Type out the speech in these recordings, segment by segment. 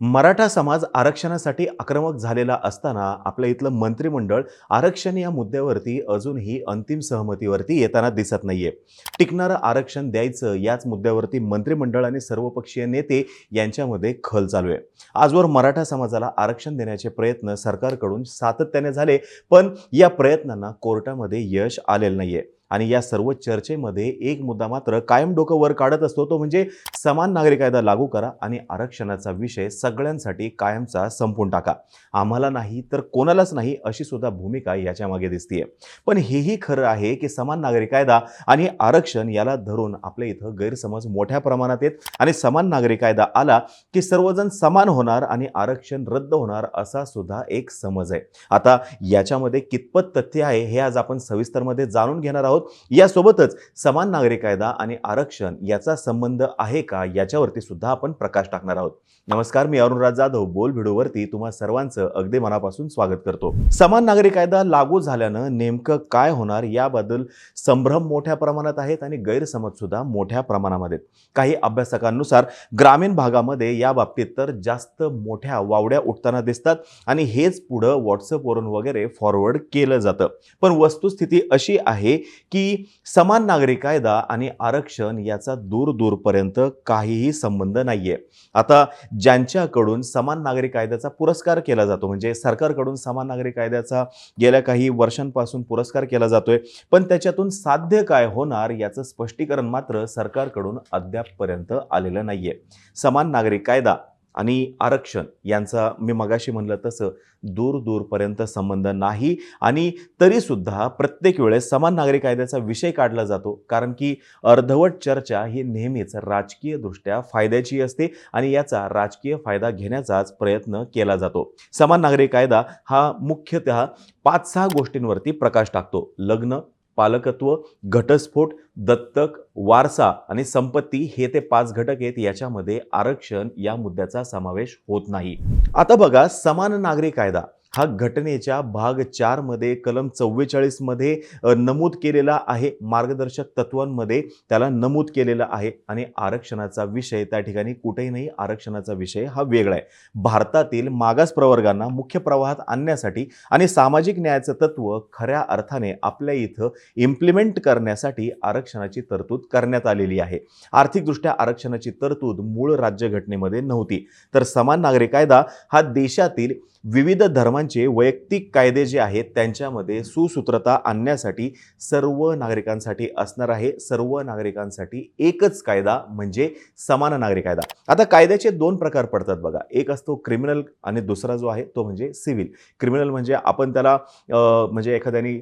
मराठा समाज आरक्षणासाठी आक्रमक झालेला असताना आपल्या इथलं मंत्रिमंडळ आरक्षण या मुद्द्यावरती अजूनही अंतिम सहमतीवरती येताना दिसत नाहीये. टिकणारं आरक्षण द्यायचं याच मुद्द्यावरती मंत्रिमंडळ आणि सर्वपक्षीय नेते यांच्यामध्ये खल चालू आहे. आजवर मराठा समाजाला आरक्षण देण्याचे प्रयत्न सरकारकडून सातत्याने झाले, पण या प्रयत्नांना कोर्टामध्ये यश आलेलं नाहीये. आणि या सर्व चर्चेमध्ये एक मुद्दा मात्र कायम डोकं वर काढत असतो, तो म्हणजे समान नागरी कायदा लागू करा आणि आरक्षणाचा विषय सगळ्यांसाठी कायमचा संपून टाका. आम्हाला नाही तर कोणालाच नाही अशी सुद्धा भूमिका याच्या मागे दिसतीये. पण हेही खरं आहे की समान नागरी कायदा आणि आरक्षण याला धरून आपल्या इथं गैरसमज मोठ्या प्रमाणात आहेत आणि समान नागरी कायदा आला की सर्वजण समान होणार आणि आरक्षण रद्द होणार असा सुद्धा एक समज आहे. आता याच्यामध्ये कितपत तथ्य आहे हे आज आपण सविस्तरमध्ये जाणून घेणार आहोत. यासोबतच समान नागरी कायदा आणि आरक्षण याचा संबंध आहे का याच्यावरती सुद्धा आपण प्रकाश टाकणार आहोत. नमस्कार, मी अरुणराज जाधव बोल व्हिडिओवरती तुम्हा सर्वांचं अगदी मनापासून स्वागत करतो. समान नागरी कायदा लागू झाल्यानं नेमकं काय होणार याबद्दल संभ्रम मोठ्या प्रमाणात आहेत आणि गैरसमज सुद्धा मोठ्या प्रमाणामध्ये. काही अभ्यासकांनुसार ग्रामीण भागामध्ये या बाबतीत तर जास्त मोठ्या वावड्या उठताना दिसतात आणि हेच पुढं व्हॉट्सअपवरून वगैरे फॉरवर्ड केलं जातं. पण वस्तुस्थिती अशी आहे की समान नागरी कायदा आणि आरक्षण याचा दूरपर्यंत काहीही संबंध नाहीये. आता ज्यांच्याकडून समान नागरी कायद्याचा पुरस्कार केला जातो, म्हणजे सरकारकडून समान नागरी कायद्याचा गेल्या काही वर्षांपासून पुरस्कार केला जातोय, पण त्याच्यातून साध्य काय होणार याचं स्पष्टीकरण मात्र सरकारकडून अद्यापपर्यंत आलेलं नाहीये. समान नागरी कायदा आणि आरक्षण यांचा मी मगाशी म्हणलं तसं दूरपर्यंत संबंध नाही आणि तरी सुद्धा प्रत्येक वेळेस समान नागरी कायद्याचा विषय काढला जातो, कारण की अर्धवट चर्चा ही नेहमीच राजकीय दृष्ट्या फायद्याची असते आणि याचा राजकीय फायदा घेण्याचाच प्रयत्न केला जातो. समान नागरी कायदा हा मुख्यतः 5-6 गोष्टींवरती प्रकाश टाकतो. लग्न, पालकत्व, घटस्फोट, दत्तक, वारसा आणि संपत्ती हे ते 5 घटक आहेत. याच्यामध्ये आरक्षण या मुद्द्याचा समावेश होत नाही. आता बघा, समान नागरी कायदा हा घटनेच्या भाग 4 मध्ये कलम 44 मध्ये नमूद केलेला आहे. मार्गदर्शक तत्वांमध्ये त्याला नमूद केलेला आहे आणि आरक्षणाचा विषय त्या ठिकाणी कुठेही नाही. आरक्षणाचा विषय हा वेगळा आहे. भारतातील मागास प्रवर्गांना मुख्य प्रवाहात आणण्यासाठी आणि सामाजिक न्यायाचं तत्व खऱ्या अर्थाने आपल्या इथं इम्प्लिमेंट करण्यासाठी आरक्षणाची तरतूद करण्यात आलेली आहे. आर्थिकदृष्ट्या आरक्षणाची तरतूद मूळ राज्यघटनेमध्ये नव्हती, तर समान नागरी कायदा हा देशातील विविध धर्मांचे वैयक्तिक कायदे जे आहेत त्यांच्यामध्ये सुसूत्रता आणण्यासाठी सर्व नागरिकांसाठी असणार आहे. सर्व नागरिकांसाठी एकच कायदा म्हणजे समान नागरी कायदा. आता कायद्याचे 2 प्रकार पडतात बघा. एक असतो क्रिमिनल आणि दुसरा जो आहे तो म्हणजे सिव्हिल. क्रिमिनल म्हणजे आपण त्याला म्हणजे एखाद्याने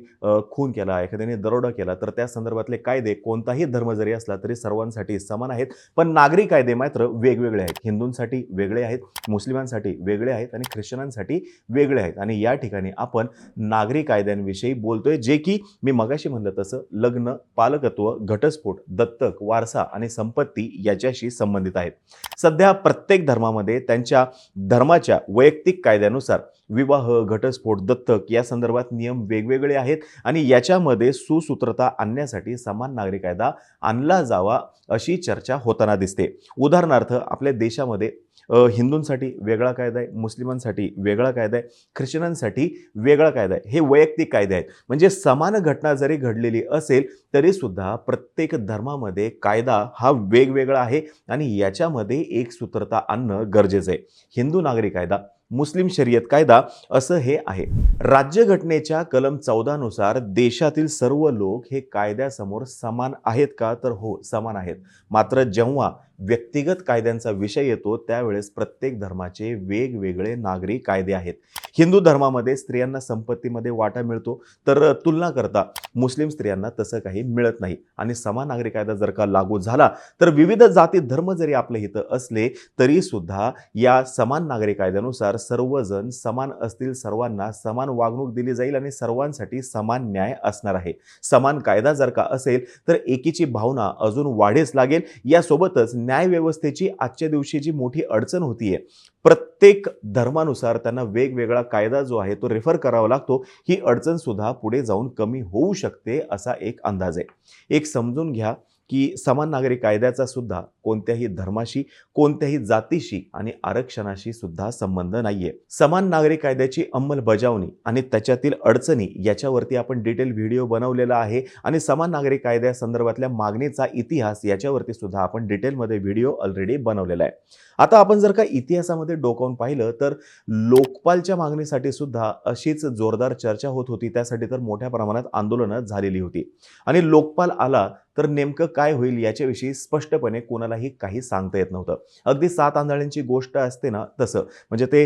खून केला, एखाद्याने दरोडा केला तर त्या संदर्भातले कायदे कोणताही धर्म जरी असला तरी सर्वांसाठी समान आहेत. पण नागरी कायदे मात्र वेगवेगळे आहेत. हिंदूंसाठी वेगळे आहेत, मुस्लिमांसाठी वेगळे आहेत आणि ख्रिश्चनांसाठी वेगळे आहेत. आणि या ठिकाणी आपण नागरी कायद्यांविषयी बोलतोय, जे की मी मगाशी म्हणलं तसं लग्न, पालकत्व, घटस्फोट, दत्तक, वारसा आणि संपत्ती याच्याशी संबंधित आहेत. सध्या प्रत्येक धर्मामध्ये त्यांच्या धर्माच्या वैयक्तिक कायद्यानुसार विवाह, घटस्फोट, दत्तक या संदर्भात नियम वेगवेगळे आहेत आणि याच्यामध्ये सुसूत्रता आणण्यासाठी समान नागरी कायदा आणला जावा अशी चर्चा होताना दिसते. उदाहरणार्थ आपल्या देशामध्ये हिंदूंसाठी वेगळा कायदा आहे, मुस्लिमांसाठी वेगळा कायदा आहे, ख्रिश्चनांसाठी वेगळा कायदा आहे. हे वैयक्तिक कायदे आहेत. म्हणजे समान घटना जरी घडलेली असेल तरी सुद्धा प्रत्येक धर्मामध्ये कायदा हा वेगवेगळा आहे आणि याच्यामध्ये एक सूत्रता आणणं गरजेचं आहे. हिंदू नागरी कायदा, मुस्लिम शरीयत कायदा असं हे आहे. राज्यघटनेच्या कलम 14 नुसार देशातील सर्व लोक हे कायद्यासमोर समान आहेत का? तर हो, समान आहेत. मात्र जेव्हा व्यक्तिगत कायद्यांचा विषय येतो त्यावेळेस प्रत्येक धर्माचे वेगवेगळे नागरी कायदे आहेत. हिंदू धर्मामध्ये स्त्रियांना संपत्तीमध्ये वाटा मिळतो, तर तुलना करता मुस्लिम स्त्रियांना तसं काही मिळत नाही. आणि समान नागरी कायदा जर का लागू झाला तर विविध जाती धर्म जरी आपल्या इथं असले तरी सुद्धा या समान नागरी कायद्यानुसार सर्वजण समान असतील, सर्वांना समान वागणूक दिली जाईल आणि सर्वांसाठी समान न्याय असणार आहे. समान कायदा जर का असेल तर एकीची भावना अजून वाढीस लागेल. यासोबतच न्याय व्यवस्थेची आजच्या दिवशी जी मोठी अडचण होतीये, प्रत्येक धर्मानुसार त्यांना वेगवेगळा कायदा जो आहे तो रेफर करावा लागतो, ही अडचण सुद्धा पुढे जाऊन कमी होऊ शकते असा एक अंदाज आहे. एक समजून घ्या की समान नागरी कायद्याचा सुद्धा कोणत्याही धर्माशी, कोणत्याही जातीशी आणि आरक्षणाशी सुद्धा संबंध नाहीये. समान नागरी कायद्याची अंमलबजावणी आणि त्याच्यातील अडचणी याच्यावरती आपण डिटेल व्हिडिओ बनवलेला आहे आणि समान नागरी कायद्यासंदर्भातल्या मागणीचा इतिहास याच्यावरती सुद्धा आपण डिटेलमध्ये व्हिडिओ ऑलरेडी बनवलेला आहे. आता आपण जर का इतिहासामध्ये डोकावून पाहिलं तर लोकपालच्या मागणीसाठी सुद्धा अशीच जोरदार चर्चा होत होती. त्यासाठी तर मोठ्या प्रमाणात आंदोलनं झालेली होती आणि लोकपाल आला तर नेमकं काय होईल याच्याविषयी स्पष्टपणे कोणालाही काही सांगता येत नव्हतं. अगदी 7 आंधळ्यांची गोष्ट असते ना तसं. म्हणजे ते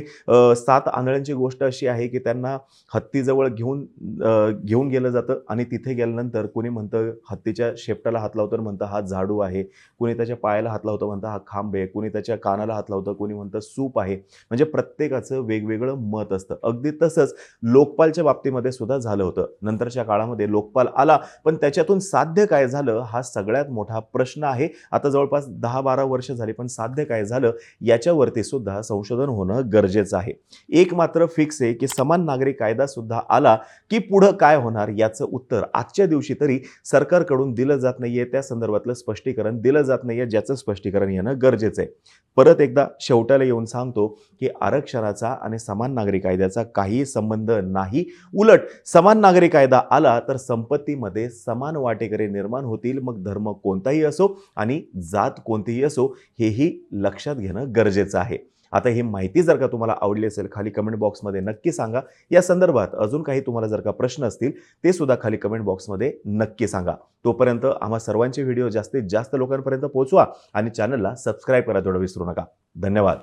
7 आंधळ्यांची गोष्ट अशी आहे की त्यांना हत्तीजवळ घेऊन गेलं जातं आणि तिथे गेल्यानंतर कोणी म्हणतं हत्तीच्या शेपटाला हात लावतं म्हणतं हा झाडू आहे, कोणी त्याच्या पायाला हात लावतं म्हणतं हा खांब आहे, कोणी त्याच्या कानाला हात लावतं, कोणी म्हणतं सूप आहे. म्हणजे प्रत्येकाचं वेगवेगळं मत असतं. अगदी तसंच लोकपालच्या बाबतीमध्ये सुद्धा झालं होतं. नंतरच्या काळामध्ये लोकपाल आला पण त्याच्यातून साध्य काय झालं हा सगळ्यात मोठा प्रश्न आहे. आता जवळपास 10-12 वर्ष झाली पण साध्य काय झालं याच्यावरती सुद्धा संशोधन होणं गरजेचं आहे. एक मात्र फिक्स आहे की समान नागरी कायदा सुद्धा आला की पुढं काय होणार याचं उत्तर आजच्या दिवशी तरी सरकारकडून दिलं जात नाहीये. त्या संदर्भातलं स्पष्टीकरण दिलं जात नाहीये, ज्याचं स्पष्टीकरण येणं गरजेचं आहे. परत एकदा शेवटाला येऊन सांगतो की आरक्षणाचा आणि समान नागरी कायद्याचा काही संबंध नाही. उलट समान नागरी कायदा आला तर संपत्तीमध्ये समान वाटेकरी निर्माण होतील. मग धर्म कोणताही असो आणि जात कोणतीही असो हेही लक्षात घेणं गरजेचं आहे. आता ही माहिती जर का तुम्हाला आवडली असेल खाली कमेंट बॉक्समध्ये नक्की सांगा. या संदर्भात अजून काही तुम्हाला जर का प्रश्न असतील ते सुद्धा खाली कमेंट बॉक्समध्ये नक्की सांगा. तोपर्यंत आम्हा सर्वांचे व्हिडिओ जास्तीत जास्त लोकांपर्यंत पोहोचवा आणि चॅनलला सबस्क्राईब करायला थोडं विसरू नका. धन्यवाद.